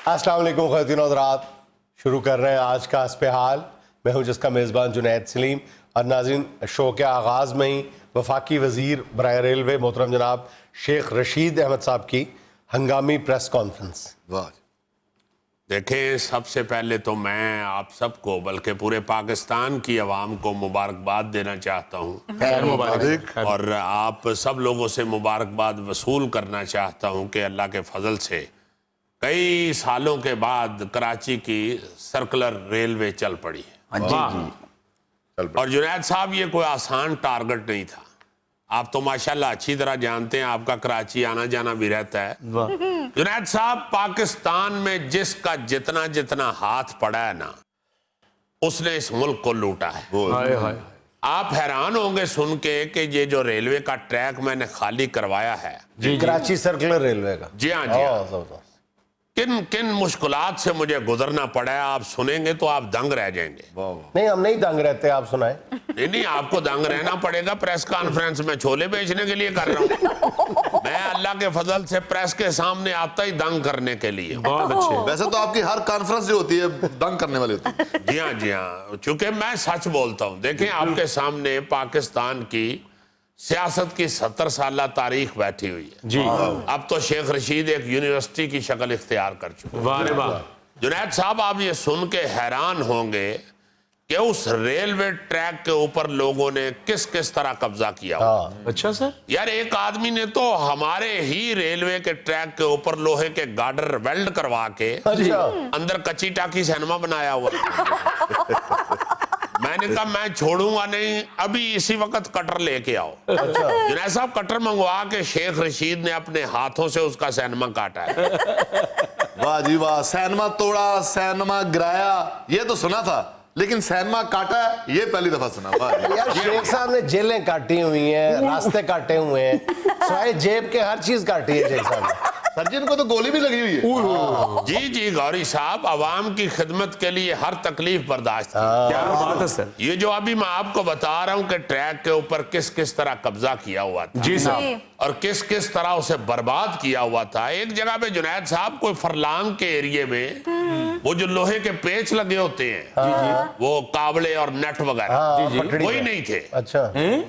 अस्सलाम वालेकुम ख़वातीन और हज़रात, शुरू कर रहे हैं आज का अस्पहाल। मैं हूं जिसका मेज़बान जुनैद सलीम। और नाज़रीन, शो के आगाज़ में ही वफाकी वज़ीर बराए रेलवे मोहतरम जनाब शेख रशीद अहमद साहब की हंगामी प्रेस कॉन्फ्रेंस। वाह, देखें, सबसे पहले तो मैं आप सबको बल्कि पूरे पाकिस्तान की आवाम को मुबारकबाद देना चाहता हूँ और आप सब लोगों से मुबारकबाद वसूल करना चाहता हूँ कि अल्लाह के फजल से कई सालों के बाद कराची की सर्कुलर रेलवे चल पड़ी है। और जुनैद साहब, ये कोई आसान टारगेट नहीं था। आप तो माशाल्लाह अच्छी तरह जानते हैं, आपका कराची आना जाना भी रहता है। जुनैद साहब, पाकिस्तान में जिसका जितना जितना हाथ पड़ा है ना, उसने इस मुल्क को लूटा है। आप हैरान होंगे सुन के कि ये जो रेलवे का ट्रैक मैंने खाली करवाया है, कराची सर्कुलर रेलवे का, जी हाँ जी हाँ, किन किन मुश्किलात से मुझे गुजरना पड़ा है, आप सुनेंगे तो आप दंग रह जाएंगे। नहीं, हम नहीं दंग रहते, आप सुनाए। नहीं, आपको दंग रहना पड़ेगा। प्रेस कॉन्फ्रेंस में छोले बेचने के लिए कर रहा हूँ मैं, अल्लाह के फजल से प्रेस के सामने आता ही दंग करने के लिए। बहुत अच्छे। वैसे तो आपकी हर कॉन्फ्रेंस जो होती है दंग करने वाली होती है। जी हाँ जी हाँ, चूंकि मैं सच बोलता हूँ। देखें, आपके सामने पाकिस्तान की सियासत की 70 साल तारीख बैठी हुई है जी। अब तो शेख रशीद एक यूनिवर्सिटी की शक्ल इख्तियार कर चुके। वाह। जुनैद साहब, आप ये सुन के हैरान होंगे कि उस रेलवे ट्रैक के ऊपर लोगों ने किस किस तरह कब्जा किया। अच्छा सर। यार, एक आदमी ने तो हमारे ही रेलवे के ट्रैक के ऊपर लोहे के गार्डर वेल्ड करवा के अंदर कच्ची टाकी सिनेमा बनाया हुआ मैंने कहा मैं छोड़ूंगा नहीं, अभी इसी वक्त कटर लेके आओ। जुनैद साहब, कटर मंगवा के शेख रशीद ने अपने हाथों से उसका सिनेमा काटा है। वाह जी वाह, सिनेमा तोड़ा, सिनेमा गिराया, ये तो सुना था, लेकिन सिनेमा काटा ये पहली दफा सुना। यार, शेख साहब ने जेलें काटी हुई हैं, रास्ते काटे हुए हैं, सिवाय जेब के हर चीज काटी है शेख साहब ने। सर्जन को तो गोली भी लगी हुई है। जी जी गौरी साहब, आवाम की खिदमत के लिए हर तकलीफ बर्दाश्त की। क्या बात है सर। ये जो अभी मैं आपको बता रहा हूँ कि ट्रैक के ऊपर किस किस तरह कब्जा किया हुआ था जी साहब, और किस किस तरह उसे बर्बाद किया हुआ था। एक जगह पे जुनैद साहब, कोई फरलांग के एरिए में वो जो लोहे के पेच लगे होते हैं, वो कावड़े और नेट वगैरह, वही नहीं थे। अच्छा,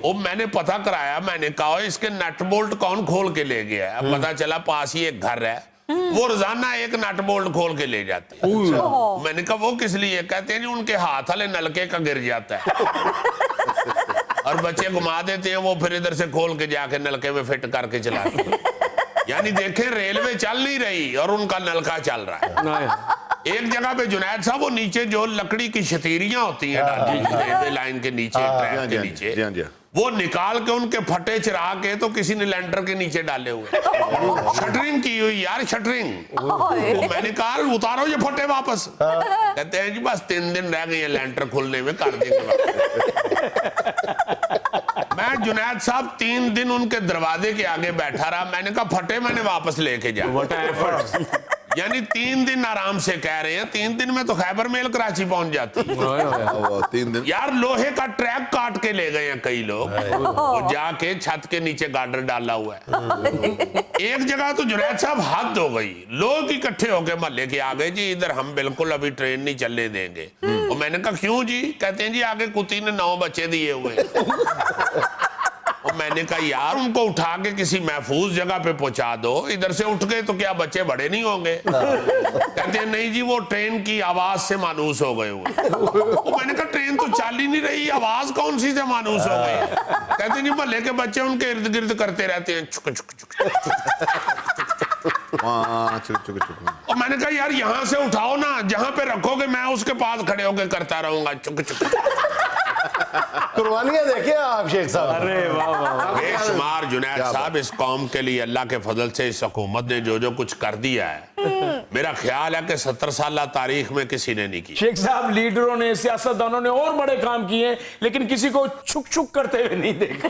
वो मैंने पता कराया, मैंने कहा इसके नट बोल्ट कौन खोल के ले गया है। पता चला पास ही एक घर है, वो रोजाना एक नट बोल्ट खोल के ले जाते हैं। मैंने कहा वो किस लिए? कहते हैं जी उनके हाथ वाले नलके का गिर जाता है और बच्चे घुमा देते हैं, वो फिर इधर से खोल के जाके नलके में फिट करके चलाते हैं। यानी देखें, रेलवे चल नहीं रही और उनका नलका चल रहा है। एक जगह पे जुनैद साहब, वो नीचे जो लकड़ी की शतीरियां होती हैं रेलवे लाइन के नीचे, ट्रैक के नीचे, वो निकाल के उनके फटे चिरा के तो किसी ने लैंडर के नीचे डाले हुए, शटरिंग की हुई यार, शटरिंग। तो मैंने कहा उतारो ये फटे वापस। कहते हैं जी बस 3 दिन रह गए हैं लैंडर खुलने में, कर देंगे। मैं जुनैद साहब 3 दिन उनके दरवाजे के आगे बैठा रहा। मैंने कहा फटे मैंने वापस लेके जा। यानी 3 दिन आराम से कह रहे हैं, 3 दिन में तो खैबर मेल कराची पहुंच जाती। 3 दिन यार, लोहे का ट्रैक काट के ले गए हैं कई लोग, वो जाके छत के नीचे गार्डर डाला हुआ है। एक जगह तो जुनैद साहब हद हो गई, लोग इकट्ठे होके मोहल्ले के आ गए जी, इधर हम बिल्कुल अभी ट्रेन नहीं चलने देंगे। और मैंने कहा क्यों जी? कहते हैं जी आगे कुत्ती ने 9 बच्चे दिए हुए। और मैंने कहा यार, उनको उठा के किसी महफूज जगह पे पहुंचा दो, इधर से उठ गए तो क्या बच्चे बड़े नहीं होंगे? कहते हैं नहीं जी, वो ट्रेन की आवाज से मानूस हो गए हुए। तो मैंने कहा ट्रेन तो चल ही नहीं रही, आवाज कौन सी से मानूस हो गई? कहते हैं जी मोहल्ले के बच्चे उनके इर्द गिर्द करते रहते हैं, चुक चुक चुक। और मैंने कहा यार, यहाँ से उठाओ ना, जहाँ पे रखोगे मैं उसके पास खड़े होकर करता रहूंगा, चुक चुक। कुर्बानियां देखे आप शेख साहब। अरे वाह वाह। बेशुमार जुनैद साहब, इस कौम के लिए अल्लाह के फजल से इस हुकूमत ने जो जो कुछ कर दिया है, मेरा ख्याल है कि 70 साल तारीख में किसी ने नहीं की। शेख साहब, लीडरों ने, सियासतदानों ने और बड़े काम किए, लेकिन किसी को छुक छुक करते हुए नहीं देखा।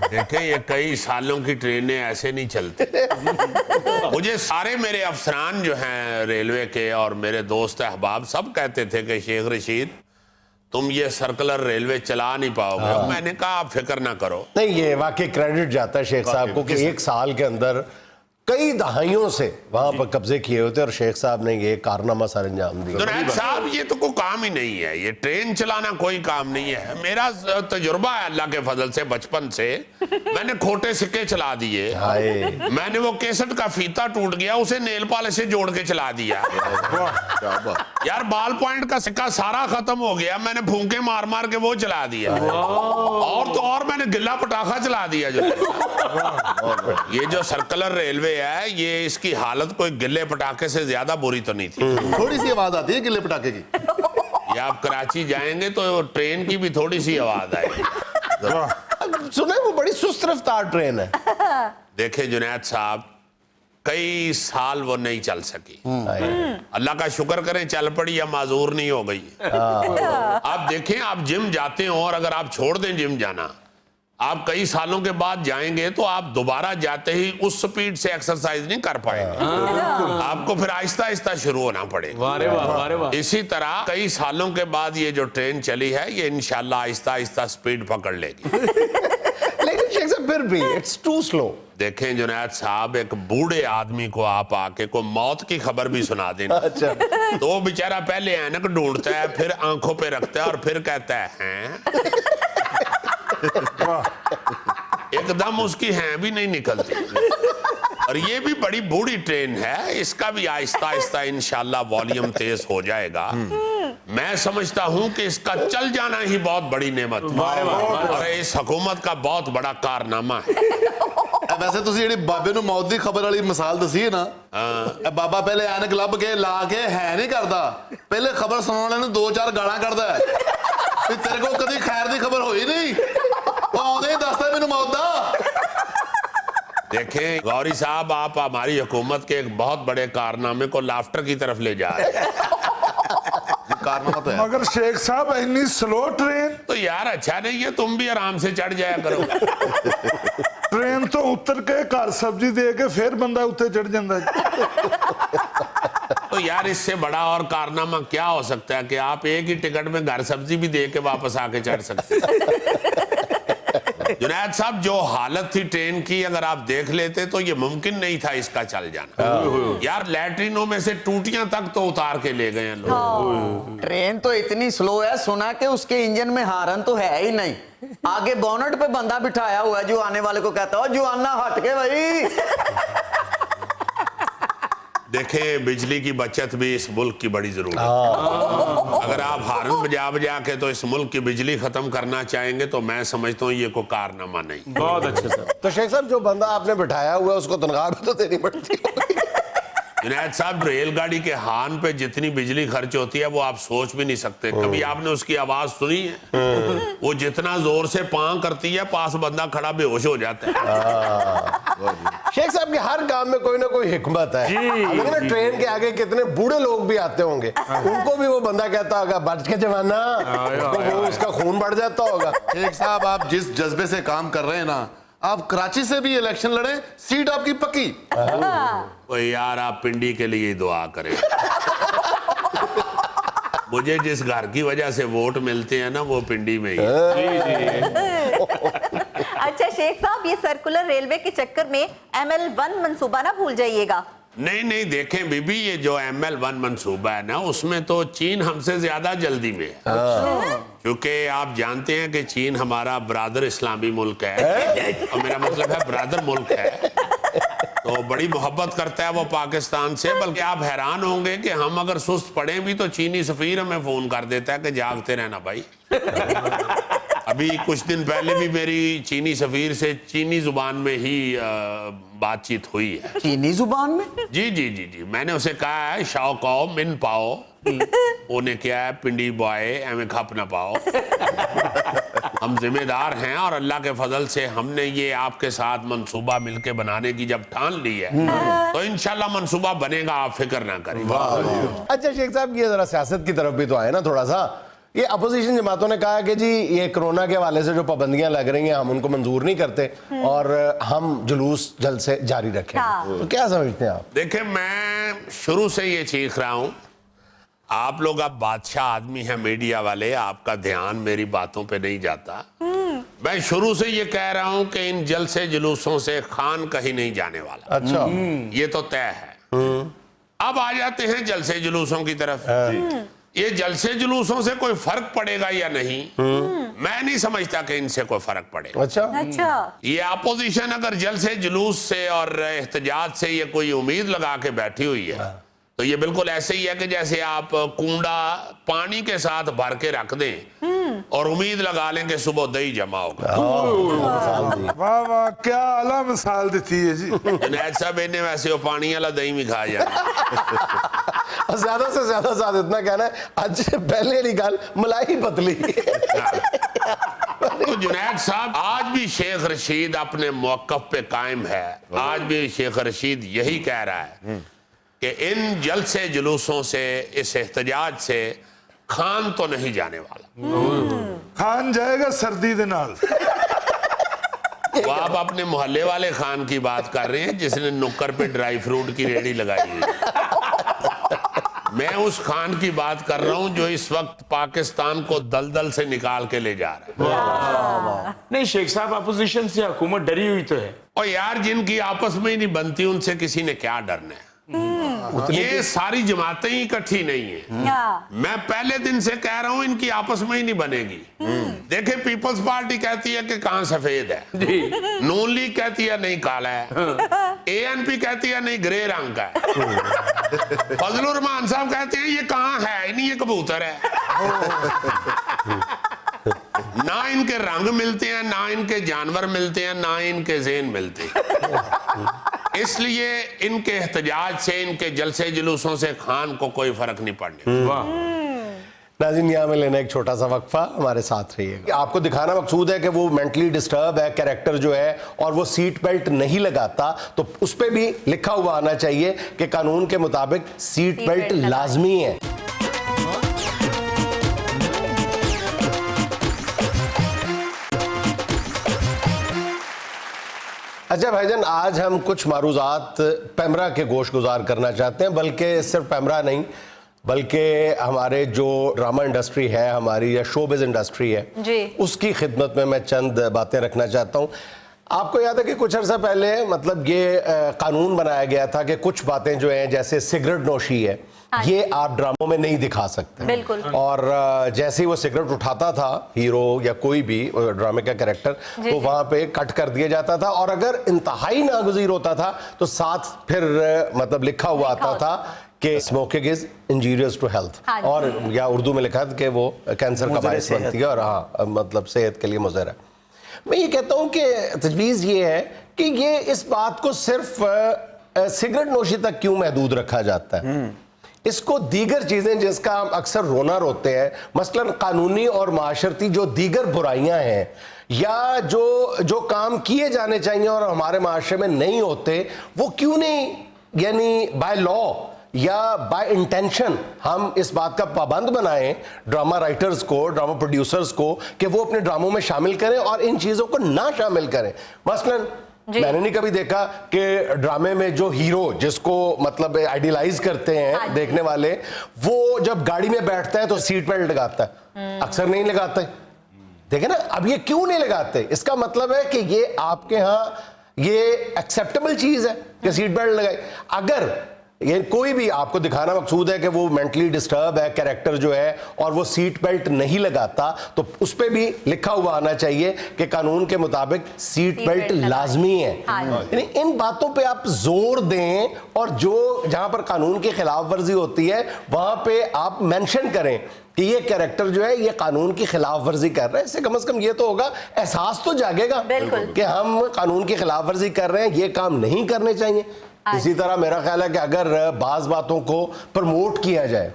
देखें, ये कई सालों की ट्रेनें ऐसे नहीं चलती। मुझे सारे मेरे अफसरान जो हैं रेलवे के और मेरे दोस्त अहबाब सब कहते थे कि शेख रशीद तुम ये सर्कुलर रेलवे चला नहीं पाओगे। मैंने कहा आप फिक्र ना करो। नहीं, ये वाकई क्रेडिट जाता है शेख साहब को कि 1 साल के अंदर कई दहाइयों से वहां पर कब्जे किए होते और शेख साहब ने ये कारनामा सर अंजाम दिया। जुनैद साहब ये तो कोई काम ही नहीं है, ये ट्रेन चलाना कोई काम नहीं है। मेरा तजुर्बा है अल्लाह के फजल से, बचपन से मैंने खोटे सिक्के चला दिए। मैंने वो केसट का फीता टूट गया, उसे नेल पॉलिश से जोड़ के चला दिया। यार बाल पॉइंट का सिक्का सारा खत्म हो गया, मैंने फूंके मार मार के वो चला दिया। और तो और मैंने गिल्ला पटाखा चला दिया। जो ये जो सर्कुलर रेलवे है, ये इसकी हालत कोई गिल्ले पटाखे से ज्यादा बुरी तो नहीं थी। थोड़ी सी आवाज आती है गिल्ले पटाखे की। या आप कराची जाएंगे तो ट्रेन की भी थोड़ी सी आवाज आएगी। सुने वो बड़ी सुस्त रफ्तार ट्रेन है। देखे जुनैद साहब, कई साल वो नहीं चल सकी। अल्लाह का शुक्र करें चल पड़ी या माजूर नहीं हो गई। आप देखें, आप जिम जाते हो और अगर आप छोड़ दें जिम जाना, आप कई सालों के बाद जाएंगे तो आप दोबारा जाते ही उस स्पीड से एक्सरसाइज नहीं कर पाएंगे। आपको फिर आहिस्ता आहिस्ता शुरू होना पड़ेगा। वारे वाह, वारे वाह। इसी तरह कई सालों के बाद ये जो ट्रेन चली है, ये इंशाल्लाह आहिस्ता आहिस्ता स्पीड पकड़ लेगी। लेकिन शेख साहब फिर भी इट्स टू स्लो। देखें जुनैद साहब, एक बूढ़े आदमी को आप आके को मौत की खबर भी सुना देना। अच्छा। तो वो बेचारा पहले ऐनक ढूंढता है, फिर आंखों पे रखता है और फिर कहता है हैं? एकदम उसकी हैं भी नहीं निकलती। और ये भी बड़ी बूढ़ी ट्रेन है, इसका भी आहिस्ता आहिस्ता इंशाल्लाह वॉल्यूम तेज हो जाएगा। मैं समझता हूं कि इसका चल जाना ही बहुत बड़ी नेमत और इस हुकूमत का बहुत बड़ा कारनामा है। वैसे ਤੁਸੀਂ ਜਿਹੜੀ ਬਾਬੇ ਨੂੰ ਮੌਤ ਦੀ ਖਬਰ ਵਾਲੀ ਮਿਸਾਲ ਦਸੀ ਹੈ ਨਾ, ਇਹ ਬਾਬਾ ਪਹਿਲੇ ਐਨਕ ਲੱਭ ਕੇ ਲਾ ਕੇ ਹੈ ਨਹੀਂ ਕਰਦਾ, ਪਹਿਲੇ ਖਬਰ ਸੁਣਾਉਣ ਵਾਲੇ ਨੂੰ 2-4 ਗਾਲਾਂ ਕੱਢਦਾ ਹੈ ਵੀ ਤੇਰੇ ਕੋਲ ਕਦੀ ਖੈਰ ਦੀ ਖਬਰ ਹੋਈ ਨਹੀਂ, ਉਹ ਆਉਂਦੇ ਹੀ ਦੱਸਦਾ ਮੈਨੂੰ ਮੌਤ ਦਾ। देखें गौरी साहब, आप हमारी हुकूमत के एक बहुत बड़े कारनामे को लाफ्टर की तरफ ले जा रहे हैं। कारनामा तो है। मगर शेख साहब इतनी स्लो ट्रेन तो यार अच्छा नहीं है, तुम भी आराम से चढ़ जाया करो। ट्रेन तो उतर के घर सब्जी दे के फिर बंदा उत्ते चढ़ जाता। तो यार इससे बड़ा और कारनामा क्या हो सकता है कि आप एक ही टिकट में घर सब्जी भी दे के वापस आके चढ़ सकते हैं। जुनैद साहब, जो हालत थी ट्रेन की अगर आप देख लेते तो ये मुमकिन नहीं था इसका चल जाना। यार लैट्रिनों में से टूटियां तक तो उतार के ले गए हैं लोग। ट्रेन तो इतनी स्लो है, सुना कि उसके इंजन में हारन तो है ही नहीं। आगे बोनट पे बंदा बिठाया हुआ है जो आने वाले को कहता है जुआना हट के भाई। देखें बिजली की बचत भी इस मुल्क की बड़ी जरूरत है। अगर आप हारन बजा बजा के तो इस मुल्क की बिजली खत्म करना चाहेंगे तो मैं समझता हूँ ये कोई कारनामा नहीं। बहुत अच्छे सर। तो शेख साहब, जो बंदा आपने बिठाया हुआ है उसको तनख्वाह भी तो देनी पड़ती है। जुनैद साहब, रेलगाड़ी के हार्न पे जितनी बिजली खर्च होती है वो आप सोच भी नहीं सकते। कभी आपने उसकी आवाज सुनी है? वो जितना जोर से पां करती है, पास बंदा खड़ा बेहोश हो जाता है। शेख साहब के हर काम में कोई ना कोई हिकमत है। अगर ना ट्रेन के आगे कितने बूढ़े लोग भी आते होंगे, उनको भी वो बंदा कहता होगा बच के जमाना, तो वो उसका खून बढ़ जाता होगा। शेख साहब, आप जिस जज्बे से काम कर रहे हैं ना, आप कराची से भी इलेक्शन लड़े, सीट आपकी पक्की। ओ यार, आप पिंडी के लिए दुआ करें। मुझे जिस घर की वजह से वोट मिलते हैं ना, वो पिंडी में ही है। अच्छा शेख साहब, ये सर्कुलर रेलवे के चक्कर में ML1 मंसूबा ना भूल जाइएगा। नहीं नहीं, देखें बीबी, ये जो ML1 मंसूबा है ना, उसमें तो चीन हमसे ज्यादा जल्दी में है। क्योंकि आप जानते हैं कि चीन हमारा ब्रादर इस्लामी मुल्क है, और मेरा मतलब है ब्रादर मुल्क है, तो बड़ी मोहब्बत करता है वो पाकिस्तान से। बल्कि आप हैरान होंगे कि हम अगर सुस्त पड़े भी तो चीनी सफीर हमें फोन कर देता है कि जागते रहना भाई। अभी कुछ दिन पहले भी मेरी चीनी सफीर से चीनी जुबान में ही बातचीत हुई है। चीनी जुबान में? जी जी जी जी, मैंने उसे कहा है शाओ काओ मिन पाओ, उन्हें क्या है पिंडी बॉय एम खप ना पाओ। हम जिम्मेदार हैं और अल्लाह के फजल से हमने ये आपके साथ मंसूबा मिलके बनाने की जब ठान ली है तो इंशाल्लाह मंसूबा बनेगा, आप फिक्र ना करें। अच्छा शेख साहब, ये जरा सियासत की तरफ भी तो आए ना थोड़ा सा। ये अपोजिशन जमातों ने कहा कि जी ये कोरोना के हवाले से जो पाबंदियां लग रही हैं हम उनको मंजूर नहीं करते और हम जुलूस जल्द से जारी रखें। तो क्या समझते हैं आप? देखें, मैं शुरू से ये चीख रहा हूं, आप लोग अब बादशाह आदमी हैं मीडिया वाले, आपका ध्यान मेरी बातों पे नहीं जाता। मैं शुरू से ये कह रहा हूं कि इन जलसे जुलूसों से खान कहीं नहीं जाने वाला, अच्छा ये तो तय है। अब आ जाते हैं जलसे जुलूसों की तरफ। ये जलसे जुलूसों से कोई फर्क पड़ेगा या नहीं, मैं नहीं समझता कि इनसे कोई फर्क पड़ेगा। अच्छा अच्छा ये अपोजिशन अगर जलसे जुलूस से और एहतजाज से ये कोई उम्मीद लगा के बैठी हुई है, तो ये बिल्कुल ऐसे ही है कि जैसे आप कूंडा पानी के साथ भर के रख दें और उम्मीद लगा लें कि सुबह दही जमा होगा। वाह वाह क्या आला मिसाल दी है जी। जुनैद साहब इन्हें वैसे वो पानी वाला दही भी खा जाए। और ज्यादा से ज्यादा साथ इतना कहना है, आज पहले वाली गल मलाई पतली। तो जुनैद साहब आज भी शेख रशीद अपने मौकफ पे कायम है। आज भी शेख रशीद यही कह रहा है कि इन जलसे जुलूसों से, इस एहतजाज से खान तो नहीं जाने वाला। खान जाएगा सर्दी दे नाल। वो आप अपने मोहल्ले वाले खान की बात कर रहे हैं जिसने नुक्कर पे ड्राई फ्रूट की रेडी लगाई है। मैं उस खान की बात कर रहा हूं जो इस वक्त पाकिस्तान को दलदल से निकाल के ले जा रहा है। नहीं शेख साहब, अपोजिशन से हुकूमत डरी हुई तो है। और यार जिनकी आपस में ही नहीं बनती उनसे किसी ने क्या डरना है। ये सारी जमातें ही इकट्ठी नहीं है। मैं पहले दिन से कह रहा हूं इनकी आपस में ही नहीं बनेगी। देखे पीपल्स पार्टी कहती है कि कहां सफेद है, नून लीग कहती है नहीं काला है, ANP कहती है नहीं ग्रे रंग का है, फजलुर रहमान साहब कहते हैं ये कहां है, नहीं ये कबूतर है। ना इनके रंग मिलते हैं, ना इनके जानवर मिलते हैं, ना इनके ज़हन मिलते हैं। इसलिए इनके एहतजाज से, इनके जलसे जुलूसों से खान को कोई फर्क नहीं पड़ने। नाज़रीन यहाँ में लेना एक छोटा सा वक्फा, हमारे साथ रहिएगा। आपको दिखाना मकसूद है कि वो मेंटली डिस्टर्ब है कैरेक्टर जो है, और वो सीट बेल्ट नहीं लगाता, तो उस पर भी लिखा हुआ आना चाहिए कि कानून के मुताबिक सीट बेल्ट लाजमी है। अच्छा भाईजान, आज हम कुछ मारूजात पैमरा के गोश गुजार करना चाहते हैं, बल्कि सिर्फ पैमरा नहीं बल्कि हमारे जो ड्रामा इंडस्ट्री है हमारी, या शोबिज़ इंडस्ट्री है जी, उसकी खिदमत में मैं चंद बातें रखना चाहता हूँ। आपको याद है कि कुछ अर्सा पहले मतलब ये कानून बनाया गया था कि कुछ बातें जो हैं जैसे सिगरेट नोशी है, ये आप ड्रामों में नहीं दिखा सकते। बिल्कुल। और जैसे ही वो सिगरेट उठाता था हीरो या कोई भी ड्रामे का कैरेक्टर, तो वहां पे कट कर दिया जाता था, और अगर इंतहाई नागुज़ीर होता था तो साथ फिर मतलब लिखा हुआ आता था कि smoking is injurious to health, और या उर्दू में लिखा था कि वो कैंसर का बायस बनती है और हाँ मतलब सेहत के लिए मुज़र है। मैं ये कहता हूँ कि तजवीज़ ये है कि ये इस बात को सिर्फ सिगरेट नोशी तक क्यों महदूद रखा जाता है। इसको दीगर चीज़ें जिसका हम अक्सर रोना रोते हैं, मसलन कानूनी और माशरती जो दीगर बुराइयां हैं, या जो काम किए जाने चाहिए और हमारे माशरे में नहीं होते, वो क्यों नहीं यानी बाय लॉ या बाय इंटेंशन हम इस बात का पाबंद बनाएं ड्रामा राइटर्स को, ड्रामा प्रोड्यूसर्स को, कि वो अपने ड्रामों में शामिल करें और इन चीज़ों को ना शामिल करें। मसलन मैंने नहीं कभी देखा कि ड्रामे में जो हीरो जिसको मतलब आइडियलाइज करते हैं देखने वाले, वो जब गाड़ी में बैठता है तो सीट बेल्ट लगाता है, अक्सर नहीं लगाते। देखे ना, अब ये क्यों नहीं लगाते? इसका मतलब है कि ये आपके यहाँ ये एक्सेप्टेबल चीज है कि सीट बेल्ट लगाई। अगर ये कोई भी आपको दिखाना मकसूद है कि वो मेंटली डिस्टर्ब है कैरेक्टर जो है और वो सीट बेल्ट नहीं लगाता, तो उस पर भी लिखा हुआ आना चाहिए कि कानून के मुताबिक सीट बेल्ट लाजमी है। यानी इन बातों पे आप जोर दें, और जो जहां पर कानून की खिलाफ वर्जी होती है वहां पे आप मेंशन करें कि ये कैरेक्टर जो है ये कानून की खिलाफ वर्जी कर रहा है। इससे कम से कम ये तो होगा, एहसास तो जागेगा कि हम कानून की खिलाफ वर्जी कर रहे हैं, ये काम नहीं करने चाहिए। इसी तरह मेरा ख्याल है कि अगर बाज बातों को प्रमोट किया जाए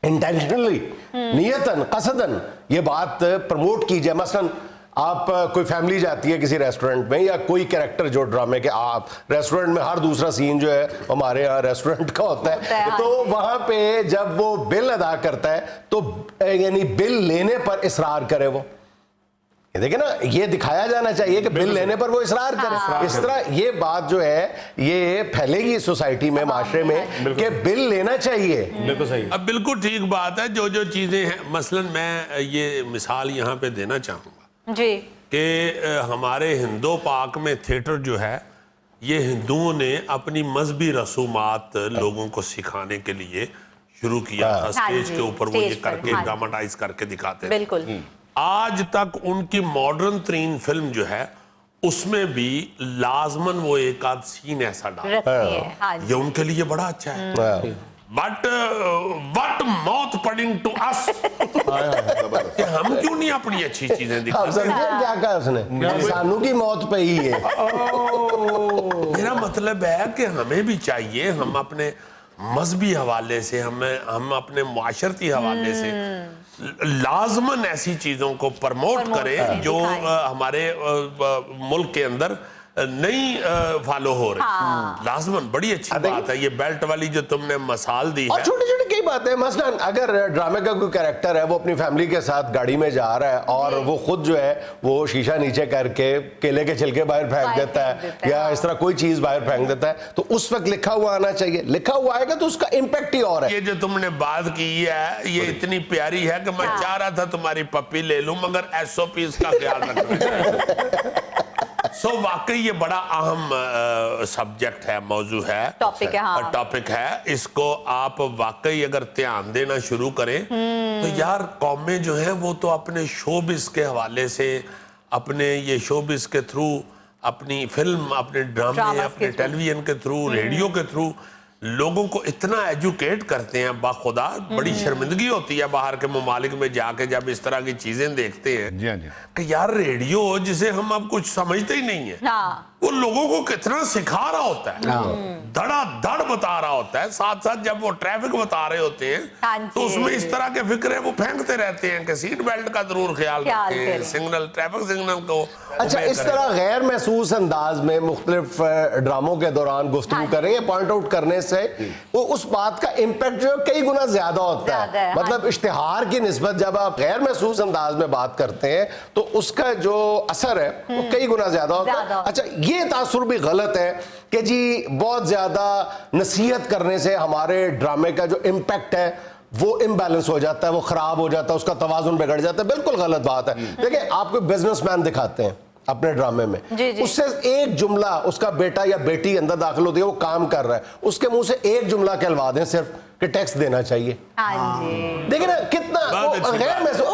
इंटेंशनली, नियतन कसदन ये बात प्रमोट की जाए, मसलन आप कोई फैमिली जाती है किसी रेस्टोरेंट में, या कोई कैरेक्टर जो ड्रामे के, आप रेस्टोरेंट में हर दूसरा सीन जो है हमारे यहाँ रेस्टोरेंट का होता है, तो वहां पे जब वो बिल अदा करता है तो यानी बिल लेने पर इसरार करे वो। देखिए ना, ये दिखाया जाना चाहिए कि बिल लेने पर वो इसरार करे। इस तरह ये बात जो है ये फैलेगी सोसाइटी में, माशरे में, कि बिल लेना चाहिए। बिल्कुल सही। अब बिल्कुल ठीक बात है। जो जो चीजें हैं, मसलन मैं ये मिसाल यहाँ पे देना चाहूंगा जी कि हमारे हिंदू पाक में थिएटर जो है ये हिंदुओं ने अपनी मजहबी रसूमात लोगों को सिखाने के लिए शुरू किया था। स्टेज के ऊपर वो ये करके ड्रामाटाइज करके दिखाते थे। बिल्कुल। आज तक उनकी मॉडर्न तरीन फिल्म जो है उसमें भी लाजमन वो एक आध सीन ऐसा डालते हैं, ये उनके लिए बड़ा अच्छा है। But what mouth padding to us, कि हम क्यों नहीं अपनी अच्छी चीजें आप दिखाते? समझे क्या कहा उसने, सानू की मौत पे ही है। मेरा मतलब है कि हमें भी चाहिए, हम अपने मजहबी हवाले से, हम अपने मुआशरती हवाले से लाजमन ऐसी चीजों को प्रमोट करें जो हमारे मुल्क के अंदर नहीं फॉलो हो रही। लाजमन बड़ी अच्छी बात है ये बेल्ट वाली जो तुमने मिसाल दी और है। छोटी छोटी कई बातें, मसलन अगर ड्रामे का कोई कैरेक्टर है वो अपनी फैमिली के साथ गाड़ी में जा रहा है और वो खुद जो है वो शीशा नीचे करके केले के छिलके बाहर फेंक देता है या इस तरह कोई चीज बाहर फेंक देता है, तो उस वक्त लिखा हुआ आना चाहिए। लिखा हुआ आएगा तो उसका इम्पैक्ट ही और है। ये जो तुमने बात की है ये इतनी प्यारी है कि मैं चाह रहा था तुम्हारी पप्पी ले लूं, मगर SOP का ख्याल रखना। वाकई ये बड़ा अहम सब्जेक्ट है, मौजू है, टॉपिक है। इसको आप वाकई अगर ध्यान देना शुरू करें तो यार कौमें जो हैं वो तो अपने शोबिस के हवाले से, अपने ये शोबिस के थ्रू, अपनी फिल्म, अपने ड्रामे, अपने टेलीविजन के थ्रू, रेडियो के थ्रू लोगों को इतना एजुकेट करते हैं, बाखुदा बड़ी शर्मिंदगी होती है बाहर के ममालिक में जाके जब इस तरह की चीजें देखते हैं कि यार रेडियो जिसे हम अब कुछ समझते ही नहीं है, वो लोगों को कितना सिखा रहा होता है, धड़ाधड़ बता रहा होता है। साथ साथ जब वो ट्रैफिक बता रहे होते हैं तो उसमें इस तरह के फिक्र वो फेंकते रहते हैं कि सीट बेल्ट का जरूर ख्याल रखें, सिग्नल, ट्रैफिक सिग्नल को। अच्छा, इस तरह गैर महसूस अंदाज में मुख्तलिफ ड्रामों के दौरान गुफ्तगू करें या पॉइंट आउट करने से वो उस बात का इम्पैक्ट जो कई गुना ज्यादा होता है। मतलब इश्तिहार की निस्बत जब आप गैर महसूस अंदाज में बात करते हैं तो उसका जो असर है वो कई गुना ज्यादा होता है। अच्छा, ये तासुर भी गलत है कि जी बहुत ज्यादा नसीहत करने से हमारे ड्रामे का जो इम्पैक्ट है वो इम्बैलेंस हो जाता है, वो खराब हो जाता है, उसका तवाजुन बिगड़ जाता है। बिल्कुल गलत बात है। देखिए, आपको बिजनेसमैन दिखाते हैं अपने ड्रामे में, उससे एक जुमला उसका बेटा या बेटी अंदर दाखिल होती है, वो काम कर रहा है, उसके मुंह से एक जुमला कहलवा दें सिर्फ कि टैक्स देना चाहिए। देखिए ना कितना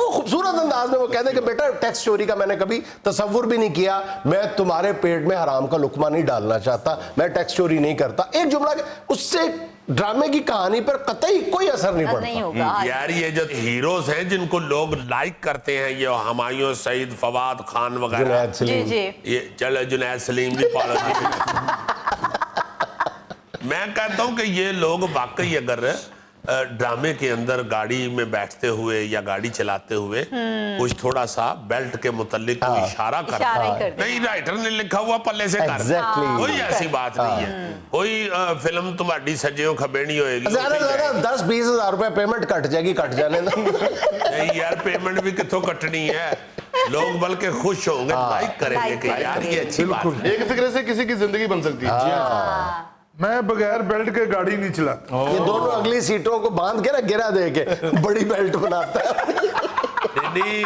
खूबसूरत अंदाज में वो कहते हैं कि बेटा टैक्स चोरी का मैंने कभी तसव्वुर भी नहीं किया, मैं तुम्हारे पेट में हराम का लुकमा नहीं डालना चाहता, मैं टैक्स चोरी नहीं करता। एक जुमला, उससे ड्रामे की कहानी पर कतई कोई असर नहीं पड़ता। यार ये जो हीरोज हैं जिनको लोग लाइक करते हैं, ये हुमायूं सईद, फवाद खान वगैरह, ये चलो जुनैद सलीम भी मैं कहता हूं कि ये लोग वाकई अगर ड्रामे के अंदर गाड़ी में बैठते हुए या गाड़ी चलाते हुए कुछ थोड़ा सा बेल्ट के मुतालिक कोई इशारा करता है, नहीं राइटर ने लिखा हुआ पल्ले से कर, कोई ऐसी बात नहीं है। कोई फिल्म तुम्हारी सजियों खबेड़ी होएगी, ज्यादा 10-20 हजार रुपए पेमेंट कट जाएगी, कट जाने दो। नहीं यार, पेमेंट भी कितों कटनी है, लोग बल्कि खुश होंगे, लाइक करेंगे कि यार ये अच्छी बात है। एक फिक्रे से किसी की जिंदगी बन सकती है। मैं बगैर बेल्ट के गाड़ी नहीं चलाता। ये दोनों अगली सीटों को बांध के ना गिरा दे के बड़ी बेल्ट बनाता है। नहीं,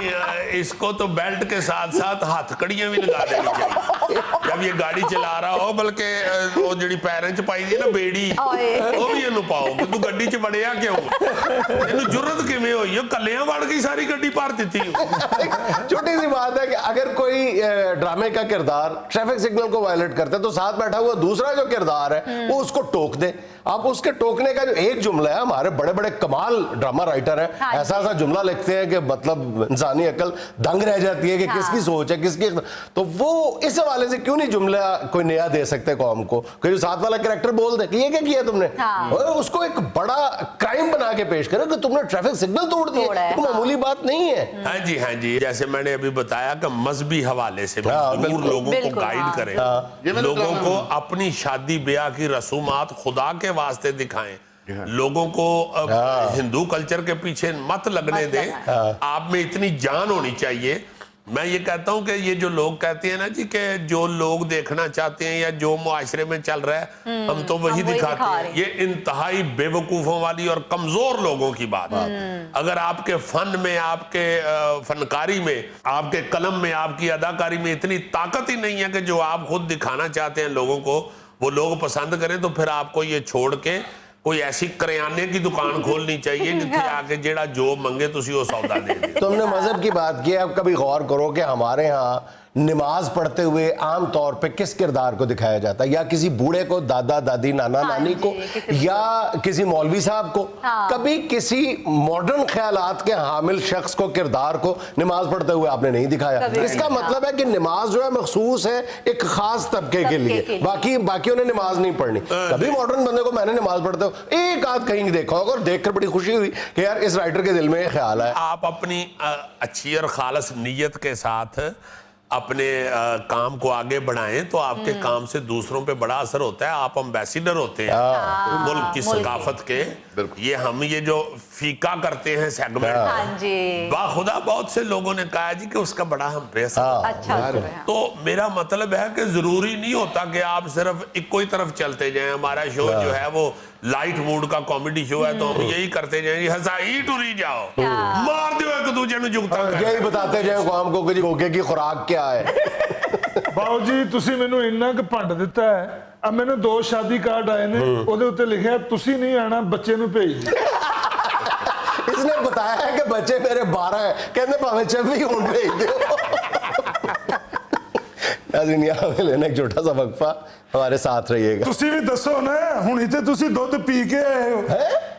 इसको तो बेल्ट के साथ साथ हथकड़ियां भी लगा देनी चाहिए जब ये गाड़ी चला रहा हो, बल्कि वो जी पैरों च पाई दी ना बेड़ी वो भी इनू पाओ कि तू गड्डी च बड़िया क्यों, इनू जुर्रत किवें होई है, कलियां वड़ गई सारी गड्डी भर दी। छोटी सी बात है कि अगर कोई ड्रामे का किरदार ट्रैफिक सिग्नल को वायलेट करता है तो साथ बैठा हुआ दूसरा जो किरदार है वो उसको टोक दे। आप उसके टोकने का जो एक जुमला है, हमारे बड़े बड़े कमाल ड्रामा राइटर हैं, ऐसा ऐसा जुमला लिखते हैं कि मतलब इंसानी अकल दंग रह जाती है कि किसकी सोच है, किसकी, तो वो इस हवाले से क्यों नहीं जुमला कोई नया दे सकते कौम को कि जो साथ वाला कैरेक्टर बोल दे कि ये क्या किया तुमने, उसको एक बड़ा क्राइम बना के पेश करो कि तुमने ट्रैफिक सिग्नल तोड़ दिए, तो मामूली बात नहीं है। हाँ जी, हाँ जी, जैसे मैंने अभी बताया कि मजहबी हवाले से जरूर लोगों को गाइड करें, लोगों को अपनी शादी ब्याह की रसूमात खुदा के वास्ते दिखाएं, लोगों को हिंदू कल्चर के पीछे मत लगने दें। आप में इतनी जान होनी चाहिए मैं ये कहता हूं कि ये जो लोग कहते हैं ना जी कि जो लोग देखना चाहते हैं या जो मुआशरे में चल रहा है हम तो वही दिखाते हैं, ये इंतहाई बेवकूफ़ों वाली और कमज़ोर लोगों की बात है। अगर आपके फन में, आपके फनकारी में, आपके कलम में, आपकी अदाकारी में इतनी ताकत ही नहीं है कि जो आप खुद दिखाना चाहते हैं लोगों को वो लोग पसंद करें, तो फिर आपको ये छोड़ के कोई ऐसी करियाने की दुकान खोलनी चाहिए जिथे आके जेड़ा जो मंगे तुसी वो सौदा दे दे। तो हमने मजहब की बात की, अब कभी गौर करो कि हमारे यहाँ नमाज पढ़ते हुए आम तौर पे किस किरदार को दिखाया जाता है? या किसी बूढ़े को, दादा दादी, नाना नानी को, या किसी मौलवी साहब को। कभी किसी मॉडर्न ख्यालात के हामिल शख्स को, किरदार को नमाज पढ़ते हुए आपने नहीं दिखाया। इसका मतलब है कि नमाज जो है मखसूस है एक खास तबके के लिए, बाकी उन्हें नमाज नहीं पढ़नी। कभी मॉडर्न बंदे को मैंने नमाज पढ़ते हुए एक आध कहीं देखा होगा और देखकर बड़ी खुशी हुई कि यार इस राइटर के दिल में ख्याल है। आप अपनी अच्छी और खालस नीयत के साथ अपने काम को आगे बढ़ाएं तो आपके काम से दूसरों पे बड़ा असर होता है। आप एम्बेसडर होते हैं मुल्क की सकाफत के। ये हम ये जो फीका करते हैं सेगमेंट, बाखुदा बहुत से लोगों ने कहा जी कि उसका बड़ा हम पे असर अच्छा। तो मेरा मतलब है कि जरूरी नहीं होता कि आप सिर्फ इक्को ही तरफ चलते जाएं। हमारा शो जो है वो लाइट मूड का कॉमेडी शो है, तो हम यही करते जाएं, हंसाई टुरी जाओ, मार दो एक दूसरे में जुगता यही बताते जाए कौम को कि गोगे की खुराक क्या है। बाबू जी ਤੁਸੀਂ ਮੈਨੂੰ ਇੰਨਾ ਕੁ ਭੰਡ ਦਿੱਤਾ ਹੈ, ਆ ਮੈਨੂੰ 2 ਸ਼ਾਦੀ ਕਾਰਡ ਆਏ ਨੇ, ਉਹਦੇ ਉੱਤੇ ਲਿਖਿਆ ਤੁਸੀਂ नहीं आना, बच्चे ਨੂੰ ਭੇਜ ਦਿਓ। इसने बताया है कि बच्चे मेरे 12 है, कहते भावे 24 हूं भेज दो। नाज़रीन यहाँ में लेना एक छोटा सा वक्फा, हमारे साथ रहिएगा। ਤੁਸੀਂ ਵੀ ਦੱਸੋ ਨਾ, ਹੁਣੀ ਤੇ ਤੁਸੀਂ ਦੁੱਧ ਪੀ ਕੇ ਆਏ ਹੋ,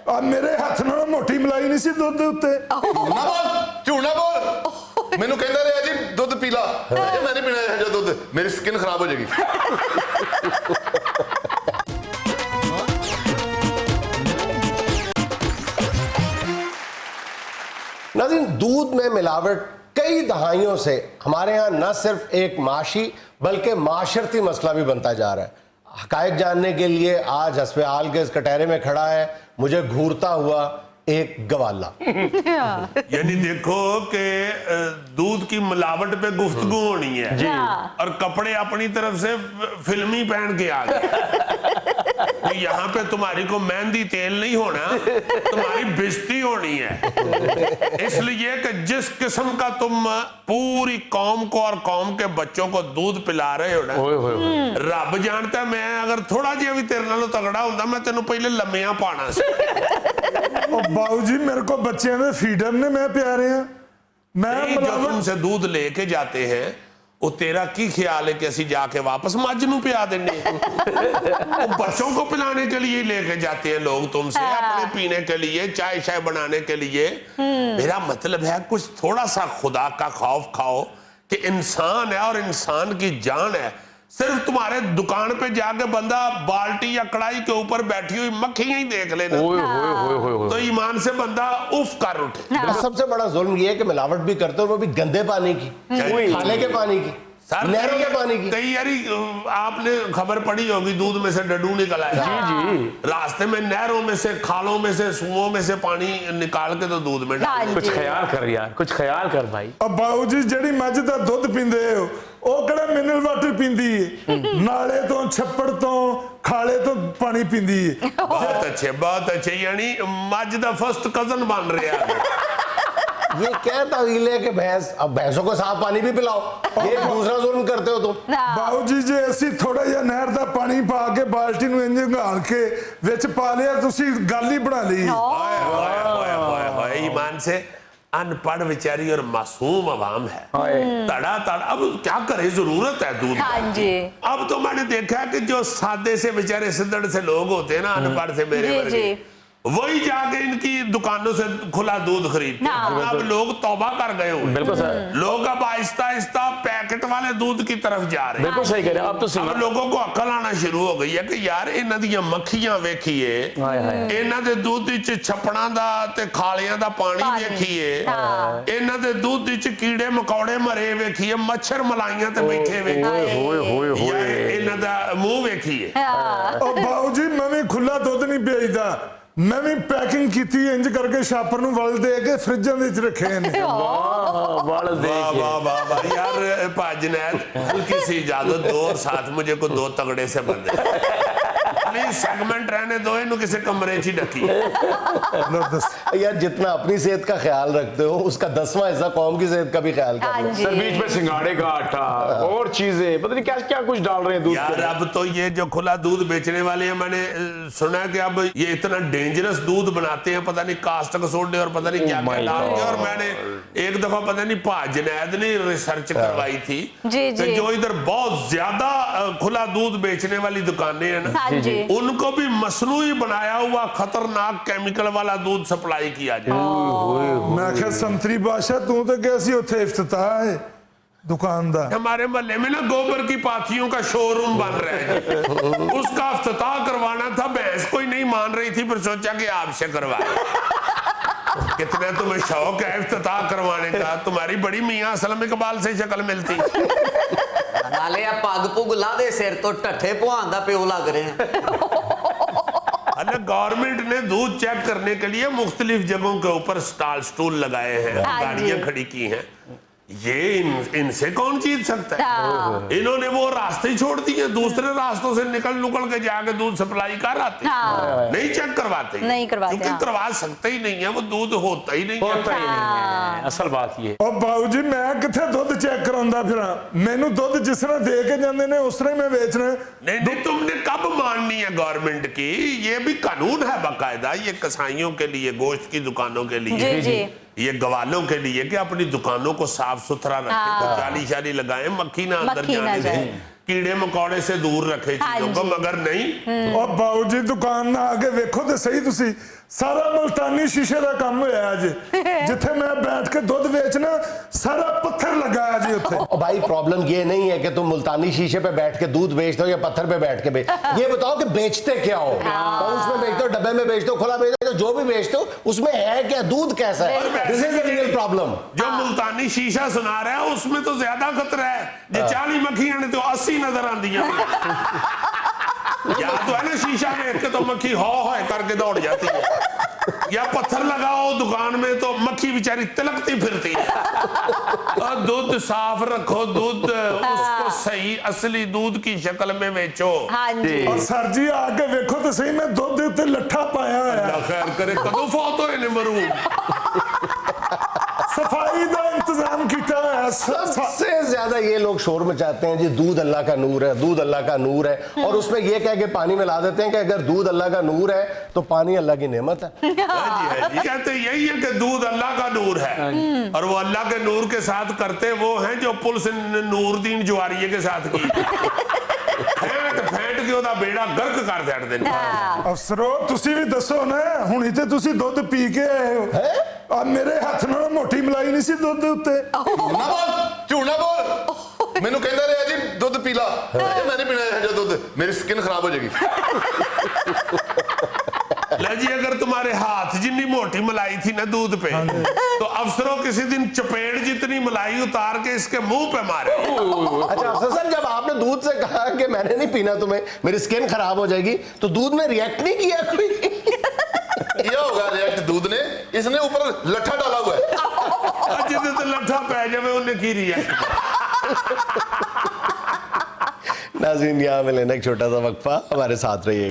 ਆ ਮੇਰੇ ਹੱਥ ਨਾਲ ਮੋਟੀ ਮਲਾਈ ਨਹੀਂ ਸੀ ਦੁੱਧ ਦੇ ਉੱਤੇ। ਨਾ ਬੋਲ, ਝੂਠ ਨਾ ਬੋਲ। ਮੈਨੂੰ ਕਹਿੰਦਾ ਰਿਹਾ ਜੀ ਦੁੱਧ ਪੀ ਲਾ, ਮੈਂ ਨਹੀਂ ਪੀਣਾ ਇਹ ਜਿਹਾ ਦੁੱਧ, ਮੇਰੀ ਸਕਿਨ ਖਰਾਬ ਹੋ ਜਾਏਗੀ। नाज़रीन, दूध में मिलावट कई दहाइयों से हमारे यहाँ न सिर्फ एक माशी बल्कि माशरती मसला भी बनता जा रहा है। हकायक जानने के लिए आज हस्पताल के इस कटहरे में खड़ा है मुझे घूरता हुआ एक गवाला। यानी देखो कि दूध की मिलावट पे गुफ्तगू होनी है जी, और कपड़े अपनी तरफ से फिल्मी पहन के आ गए। तो यहाँ पे तुम्हारी को मेहंदी तेल नहीं होना, तुम्हारी बेइज्जती होनी है। इसलिए कि जिस किस्म का तुम पूरी कौम को और कौम के बच्चों को दूध पिला रहे हो ना, रब जानता है मैं अगर थोड़ा जिहा भी तेरे नालों तगड़ा होंदा मैं तेनों पहले लम्मियां पाना सी। बाबू जी मेरे को बच्चे ने फीडर ने मैं प्यारे हैं, मैं जो तुमसे दूध लेके जाते हैं वो तेरा की ख्याल है कि असि जाके वापस मज नूं पिया देने? वो बच्चों को पिलाने के लिए लेके जाते हैं लोग तुमसे, अपने पीने के लिए, चाय शाय बनाने के लिए। मेरा मतलब है कुछ थोड़ा सा खुदा का खौफ खाओ कि इंसान है और इंसान की जान है। सिर्फ तुम्हारे दुकान पे जाके बंदा बाल्टी या कढ़ाई के ऊपर बैठी हुई मक्खियां ही देख लेना तो ईमान से बंदा उफ कर उठे। सबसे बड़ा जुल्म ये है कि मिलावट भी करते हो वो भी गंदे पानी की, खाने के पानी की, नहरों के पानी की। कई यारी आपने खबर पड़ी होगी दूध में से डड्डू निकला है जी। रास्ते में नहरों में से, खालों में से, सुओं में से पानी निकाल के तो दूध में डाल। कुछ ख्याल कर यार, कुछ ख्याल कर भाई। अब बाबू जी जेड़ी मझ दा दुध पींदे हो ਉਹ ਕਿਹੜਾ ਮਿਨਰਲ ਵਾਟਰ ਪੀਂਦੀ ਹੈ, ਨਾਲੇ ਤੋਂ ਛੱਪੜ ਤੋਂ ਖਾਲੇ ਤੋਂ ਪਾਣੀ ਪੀਂਦੀ ਹੈ। बहुत अच्छे यानी मज दा फर्स्ट कजन बन रहा है। ये क्या तवील है कि भैंस, अब भैंसों को साफ पानी भी पिलाओ, ये दूसरा जुल्म करते हो तुम। ਬਾਬੂ ਜੀ ਜੇ ਅਸੀਂ ਥੋੜਾ ਜਿਹਾ ਨਹਿਰ ਦਾ ਪਾਣੀ ਪਾ ਕੇ ਬਾਲਟੀ ਨੂੰ ਇੰਜ ਘਾਲ ਕੇ ਵਿੱਚ ਪਾ ਲਿਆ ਤੁਸੀਂ ਗੱਲ ਹੀ ਬਣਾ ਲਈ। ईमान से अनपढ़ बेचारी और मासूम अवाम है, तड़ा तड़ा। अब क्या करे, जरूरत है दूध की। अब तो मैंने देखा है कि जो सादे से बेचारे सिद्धड़ से लोग होते हैं ना, अनपढ़ से मेरे वर्गे, वही जाके इनकी दुकानों से खुला दूध खरीदते हैं। अब लोग तौबा कर गए हुए, बिल्कुल सर। लोग अब आहिस्ता आहिस्ता पैकेट वाले दूध की तरफ जा रहे हैं। बिल्कुल सही कह रहे हैं। अब तो अब लोगों को अकल आना शुरू हो गई है कि यार इन्हां ਦੀਆਂ ਮੱਖੀਆਂ ਵੇਖੀਏ, ਇਹਨਾਂ ਦੇ ਦੁੱਧ ਵਿੱਚ ਛੱਪੜਾਂ ਦਾ ਤੇ ਖਾਲਿਆਂ ਦਾ ਪਾਣੀ ਵੇਖੀਏ, ਇਹਨਾਂ ਦੇ ਦੁੱਧ ਵਿੱਚ ਕੀੜੇ ਮਕੌੜੇ ਮਰੇ ਵੇਖੀਏ, ਮੱਛਰ ਮਲਾਈਆਂ ਤੇ ਬੈਠੇ ਵੇਖੀਏ, ਯਾਰ ਇਹਨਾਂ ਦਾ ਮੂੰਹ ਵੇਖੀਏ। ਉਹ ਬਾਬੂ ਜੀ ਮੈਂ ਵੀ ਖੁੱਲਾ ਦੁੱਧ ਨਹੀਂ ਵੇਚਦਾ, मैं भी पैकिंग की इंज करके छापर वल दे के फ्रिजां दे विच रखे ने। बाल देख वाह के। वाह वाह वाह यार पाजनैद हल्की सी इजाजत दो और साथ मुझे को दो तगड़े से बंदे प्लीज सेगमेंट रहने दो इन्हों किसी कमरे ची ढकी यार जितना अपनी सेहत का ख्याल रखते हो उसका 10वां हिस्सा कौम की सेहत का भी ख्याल कर लो। सर बीच में सिंगाड़े का आटा और चीजें पता नहीं क्या क्या कुछ डाल रहे हैं दूध यार के। अब तो ये जो खुला दूध बेचने वाले हैं मैंने सुना कि अब ये इतना डेंजरस दूध बनाते हैं पता नहीं कास्टिक सोडे और पता नहीं क्या क्या डाल के। और मैंने एक दफा पता नहीं जुनैद ने रिसर्च करवाई थी जी, कि जी। जो इधर बहुत ज्यादा खुला दूध बेचने वाली दुकानें हैं ना हाँ जी। उनको भी मसनूई बनाया हुआ खतरनाक केमिकल वाला दूध सप्लाई किया जाए। मैं क्या संतरी बादशाह तू तो गया सी उत्थे इफ्तिताह है दुकानदार। हमारे मोहल्ले में ना गोबर की पाथियों का शोरूम बन रहा है जी। उसका इफ्तिताह करवाना था, भैंस कोई नहीं मान रही थी, फिर सोचा कि आपसे करवाए। कितने तुम्हें शौक है इफ्तिताह करवाने का, तुम्हारी बड़ी मियां असल में इकबाल से शक्ल मिलती। नाले आ पग पुग ला दे सिर तो टट्ठे पुहान दा प्यो लग रहे हैं। अरे गवर्नमेंट ने दूध चेक करने के लिए मुख्तलिफ जगहों के ऊपर स्टूल लगाए हैं, हाँ जी। गाड़ियां खड़ी की हैं। ये इनसे कौन जीत सकता है? हाँ। इन्होंने वो रास्ते ही छोड़ दिए, दूसरे रास्तों से निकल के जाके दूध सप्लाई कर आते हैं। हाँ। नहीं चेक करवाते, नहीं करवाते, क्योंकि हाँ। करवा सकते ही नहीं है, वो दूध होता ही नहीं होता है। ही नहीं है, असल बात ये। ਉਹ ਬਾਊ ਜੀ ਮੈਂ ਕਿੱਥੇ ਦੁੱਧ ਚੈੱਕ ਕਰਾਉਂਦਾ ਫਿਰਾਂ ਮੈਨੂੰ ਦੁੱਧ ਜਿਸ ਤਰ੍ਹਾਂ ਦੇ ਕੇ ਜਾਂਦੇ ਨੇ ਉਸ ਤਰ੍ਹਾਂ ਹੀ ਮੈਂ ਵੇਚਣਾ। नहीं नहीं, तुमने कब माननी है गवर्नमेंट की? ये भी कानून है बाकायदा, ये कसाईयों के लिए, गोश्त की दुकानों के लिए, जी जी। ये गवालों के लिए कि अपनी दुकानों को साफ सुथरा रखें, तो जाली शाली लगाएं, मक्खी ना अंदर मक्खी ना जाने जाए। दें, कीड़े मकोड़े से दूर रखे हाँ चीजों को। जी। मगर नहीं, ਉਹ ਬਾਊ ਜੀ ਦੁਕਾਨ ਨਾ ਆ ਕੇ ਵੇਖੋ ਤੇ ਸਹੀ ਤੁਸੀਂ ਸਾਰਾ ਮਲਤਾਨੀ ਸ਼ੀਸ਼ੇ ਦਾ ਕੰਮ ਹੋਇਆ ਅੱਜ ਜਿੱਥੇ ਮੈਂ ਬੈਠ ਕੇ ਦੁੱਧ ਵੇਚਣਾ ਸਾਰਾ ਪੱਥਰ लगाया जी ਉੱਥੇ। और भाई प्रॉब्लम ये नहीं है कि तुम मुल्तानी शीशे पे बैठ के दूध बेचते हो या पत्थर पे बैठ के ये बताओ कि बेचते क्या हो? पाउच में बेचते हो, डब्बे में बेचते हो, खुला बेचते हो, जो भी बेचते हो उसमें है क्या, दूध कैसा है? This is the real problem. जो मुल्तानी शीशा सुना रहा है उसमें तो ज्यादा खतरा है। जो 40 मक्खियां ने तो 80 नजर आती हैं। या तो है ना शीशा देख के तो मक्खी हो करके दौड़ जाती है, या पत्थर लगाओ दुकान में तो मक्खी बेचारी तिलकती फिरती है। और दूध साफ रखो, दूध उसको सही असली दूध की शक्ल में बेचो। हाँ जी। और सर जी आके ਵੇਖੋ ਤੇ ਸਹੀ ਮੈਂ ਦੁੱਧ ਦੇ ਉੱਤੇ ਲੱਠਾ ਪਾਇਆ ਹੋਇਆ अल्लाह खैर करे, कदों फौत होए ने मरूद? सफाई ਦਾ इंतजाम ਕੀਤਾ ਹੋਇਆ सबसे ज्यादा ये लोग शोर मचाते हैं जी दूध अल्लाह का नूर है, दूध अल्लाह का नूर है, और उसमें ये कह के पानी में ला देते हैं कि अगर दूध अल्लाह का नूर है तो पानी अल्लाह की नेमत है। हाँ जी। कहते यही है कि दूध अल्लाह का नूर है, और वो अल्लाह के नूर के साथ करते वो हैं जो पुलिस ने नूरदीन जुआरिये के साथ की। फेंट के ਉਹਦਾ बेड़ा गर्क कर ਛੱਡਦੇ ਨੇ। ਅਫਸਰੋ ਤੁਸੀਂ ਵੀ ਦੱਸੋ ਨਾ ਹੁਣੀ ਤੇ ਤੁਸੀਂ ਦੁੱਧ ਪੀ ਕੇ ਆਏ ਹੋ ਆ ਮੇਰੇ ਹੱਥ ਨਾਲ ਮੋਟੀ ਮਲਾਈ ਨਹੀਂ ਸੀ ਦੁੱਧ ਦੇ ਉੱਤੇ। ਨਾ ਬੋਲ, ਝੂਠ ਨਾ ਬੋਲ। ਮੈਨੂੰ ਕਹਿੰਦਾ ਰਿਹਾ ਜੀ ਦੁੱਧ ਪੀ ਲਾ, ਮੈਂ ਨਹੀਂ ਪੀਣਾ ਇਹ ਦੁੱਧ, ਮੇਰੀ ਸਕਿਨ ਖਰਾਬ ਹੋ ਜਾਏਗੀ। ला जी, अगर तुम्हारे हाथ जितनी मोटी मलाई थी ना दूध पे, तो अफसरों किसी दिन चपेट जितनी मलाई उतार के इसके मुंह पे मारे। अच्छा अफसर साहब, जब आपने दूध से कहा कि मैंने नहीं पीना तुम्हें, मेरी स्किन खराब हो जाएगी, तो दूध में रिएक्ट नहीं किया कोई? किया होगा रिएक्ट दूध ने, इसने ऊपर लट्ठा डाला हुआ है। जिस तो लट्ठा पै जावे उन्हें की रिएक्ट। नाज़रीन, यहाँ में लेना एक छोटा सा वक्फा, हमारे साथ रहिए।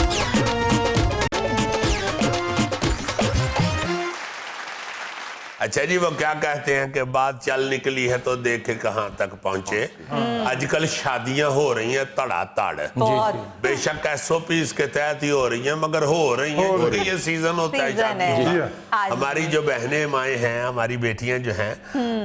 अच्छा जी, वो क्या कहते हैं कि बात चल निकली है तो देखे कहां तक पहुंचे। आजकल शादियां हो रही हैं धड़ाधड़, बहुत। बेशक SOPs के तहत ही हो रही हैं, मगर हो रही हैं क्योंकि ये सीजन होता है सीजन शादियों है। का। हाँ जी। हमारी जो बहनें माएँ हैं, हमारी बेटियां जो हैं,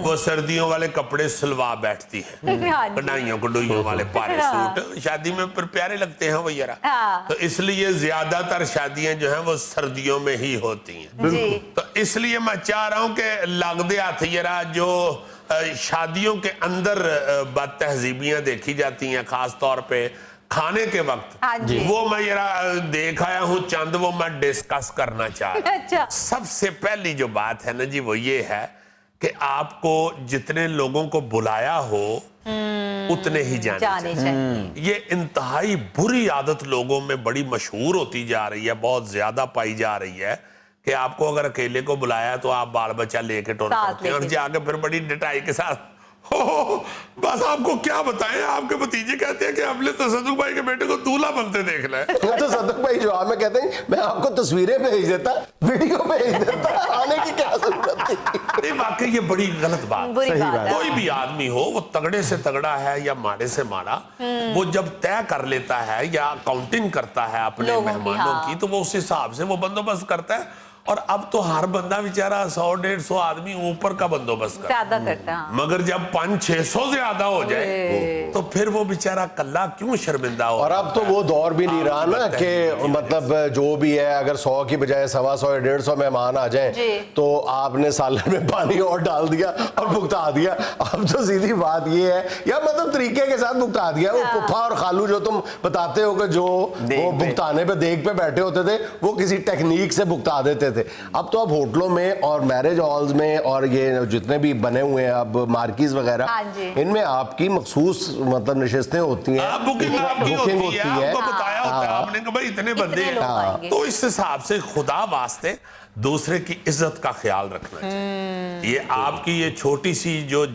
वो सर्दियों वाले कपड़े सिलवा बैठती हैं, हाँ जी। कढ़ाइयों कढ़ाइयों वाले पारे हाँ। सूट शादी में फिर प्यारे लगते हैं वो यारा। हाँ। तो इसलिए ज्यादातर शादियां जो हैं वो सर्दियों में ही होती हैं। जी। तो इसलिए मैं चाह रहा हूं कि लगदे हाथ जरा जो शादियों के अंदर बदतहजीबियां देखी जाती हैं, खास तौर पे खाने के वक्त, हाँ जी। वो मैं जरा देख आया हूं चंद, वो मैं डिस्कस करना चाह रहा हूं। अच्छा। सबसे पहली जो बात है ना जी, वो ये है कि आपको जितने लोगों को बुलाया हो उतने ही जाने चाहिए। ये इंतहाई बुरी आदत लोगों में बड़ी मशहूर होती जा रही है, बहुत ज्यादा पाई जा रही है कि आपको अगर अकेले को बुलाया तो आप बाल बच्चा लेके टोर साथ करते हैं और लेके। जाके फिर बड़ी डटाई के साथ हो, बस आपको क्या बताएं, आपके भतीजे कहते हैं कि हमने तसद्दुक भाई के बेटे को दूल्हा बनते देखना है। तो सदक भाई जवाब में कहते हैं मैं आपको तस्वीरें भेज देता, वीडियो भेज देता, आने की क्या जरूरत थी। नहीं, वाकई ये बड़ी गलत बात। बुरी बात है। कोई भी आदमी हो, वो तगड़े से तगड़ा है या माड़े से माड़ा, वो जब तय कर लेता है या काउंटिंग करता है अपने लोगों की, मेहमानों हाँ। की, तो वो उस हिसाब से वो बंदोबस्त करता है। और अब तो हर बंदा बेचारा 100-150 आदमी ऊपर का बंदोबस्त करता है। ज्यादा करते हैं, हाँ। मगर जब 500-600 ज्यादा हो जाए तो फिर वो बेचारा कल्ला क्यों शर्मिंदा हो। और अब तो वो दौर भी नहीं रहा ना कि मतलब जो भी है, अगर 100 की बजाय 125 या 150 मेहमान आ जी। जाएं तो आपने सालन में पानी और डाल दिया और भुगता दिया। अब तो सीधी बात ये है, या मतलब तरीके के साथ भुगता दिया। वो पुप्पा और खालू जो तुम बताते हो कि जो वो भुगताने पे देख पे बैठे होते थे, वो किसी टेक्निक से भुगता देते थे। अब तो अब होटलों में और मैरिज हॉल्स में और ये जितने भी बने हुए हैं अब मार्कीज वगैरह, हाँ जी। इनमें आपकी मखसूस मतलब नशिस्तें होती हैं, बुकिंग आपकी बुकिंग होती है, आपको बताया होता है आपने कि भाई इतने बंदे इतने लोग हैं। आएंगे। तो इस हिसाब से खुदा वास्ते दूसरे की इज्जत का ख्याल रखना चाहिए। ये आपकी ये छोटी सी जो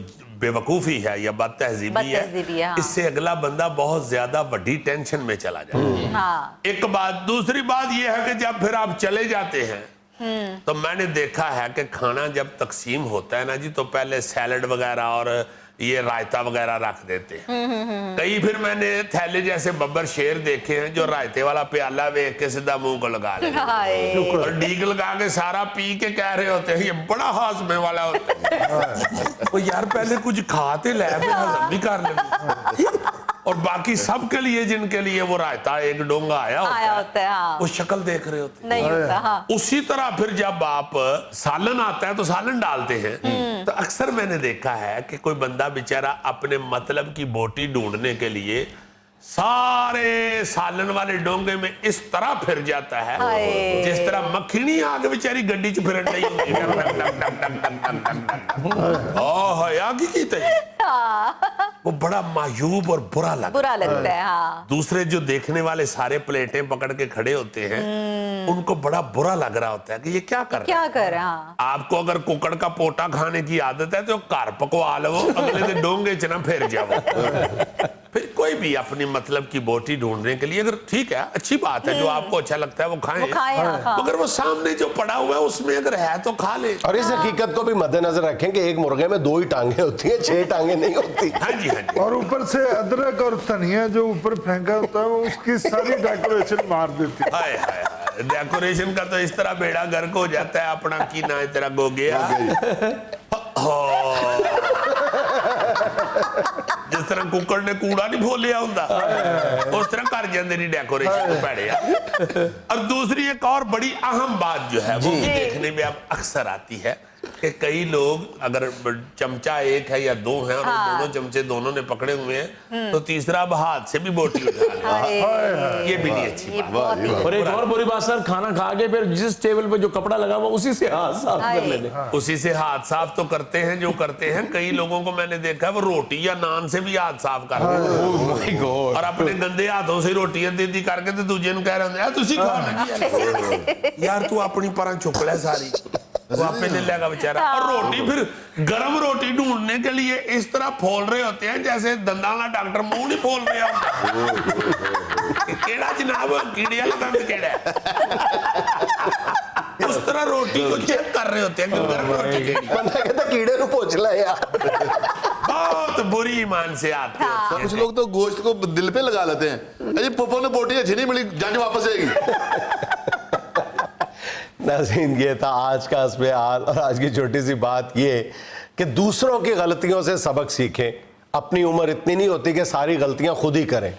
बेवकूफी है या बदतहजीबी बदतहजीबी है, है, हाँ। इससे अगला बंदा बहुत ज्यादा बड़ी टेंशन में चला जाए। हाँ। एक बात, दूसरी बात यह है कि जब फिर आप चले जाते हैं तो मैंने देखा है कि खाना जब तकसीम होता है ना जी, तो पहले सैलड वगैरह और ये रायता वगैरह रख देते हैं। कई फिर मैंने थैले जैसे बब्बर शेर देखे हैं जो रायते वाला प्याला देख के सीधा मुंह को लगा ले हाय। और डीग लगा के सारा पी के कह रहे होते हैं ये बड़ा हाजमे वाला होता है। वो यार पहले कुछ खाते ले, फिर हजम भी कर ले। और बाकी सबके लिए जिनके लिए वो रायता एक डोंगा आया होता है, हाँ। वो शक्ल देख रहे होते हैं। नहीं होता, हाँ। उसी तरह फिर जब आप सालन आता है तो सालन डालते हैं, तो अक्सर मैंने देखा है कि कोई बंदा बेचारा अपने मतलब की बोटी ढूंढने के लिए सारे सालन वाले डोंगे में इस तरह फिर जाता है हाय। जिस तरह मक्खी आगे बेचारी गड्डी च फिरन रही होती है। वो बड़ा मायूब और बुरा बुरा लगता है, हाँ। दूसरे जो देखने वाले सारे प्लेटें पकड़ के खड़े होते हैं, उनको बड़ा बुरा लग रहा होता है कि ये क्या कर रहे क्या हैं। कर रहे हैं, हाँ। आपको अगर कुकड़ का पोटा खाने की आदत है तो घर पकवा लो, अगले दिन डोंगे च ना फिर जाओ। फिर कोई भी अपनी मतलब की बोटी ढूंढने के लिए, अगर ठीक है अच्छी बात है, जो आपको अच्छा लगता है वो खाएं, हाँ। मगर वो सामने जो पड़ा हुआ है उसमें अगर है तो खा ले। और इस हकीकत को भी मद्देनजर रखें कि एक मुर्गे में 2 ही टांगे होती हैं, 6 टांगे नहीं होती। हाँ जी, हाँ जी। और ऊपर से अदरक और धनिया जो ऊपर फेंका होता है, वो उसकी सारी डेकोरेशन मार देती है। हाय हाय हाय, डेकोरेशन का तो इस तरह बेड़ा गर्क हो जाता है अपना की ना तेरा गोगिया। जिस तरह कुकड़ ने कूड़ा नहीं फोलिया होता, उस तरह कर जाते नहीं डेकोरेशन पैड़े। और दूसरी एक और बड़ी अहम बात जो है वो भी देखने में अब अक्सर आती है कि कई लोग अगर चमचा एक है या 2 हैं और वो दोनों चमचे दोनों ने पकड़े हुए हैं, तो तीसरा अब हाथ से भी बोटी उठा ले। ये भी नहीं अच्छी ये बात। बहुत ही- और एक और बुरी बात सर, खाना खा के फिर जिस टेबल पे जो कपड़ा लगा हुआ उसी से हाथ साफ कर लेने। उसी से हाथ साफ तो करते हैं जो करते हैं। कई लोगों को मैंने देखा है वो रोटी या नान से भी हाथ साफ करते हैं और अपने गंदे हाथों से रोटियां दीदी करके तो दूजे ने कह रहे हैं तुसी खा लगी यार, तू अपनी पर चुक ले सारी, वो आपे ले लेगा बेचारा। और रोटी फिर गर्म रोटी ढूंढने के लिए इस तरह फोल रहे होते हैं जैसे दंदाला डॉक्टर मुंह नहीं फोल रहा होता। केड़ा जनाब कीड़े वाला दंद केड़ा है, उस तरह रोटी को चेक कर रहे होते हैं कि गर्म रोटी केड़ी है। बंदा कहता कीड़े को पोंछ ले यार। बहुत बुरी ईमान से आते होते हैं। कुछ लोग तो गोश्त को दिल पे लगा लेते हैं, अरे पप्पो ने बोटी अच्छी नहीं मिली, जाके वापस जाएगी। नाज़रीन, ये था आज का अस्बे हाल और आज की छोटी सी बात ये कि दूसरों की गलतियों से सबक सीखें। अपनी उम्र इतनी नहीं होती कि सारी गलतियां खुद ही करें।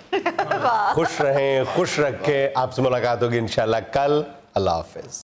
खुश रहें, खुश रखें। आपसे मुलाकात होगी इंशाल्लाह कल। अल्लाह हाफिज।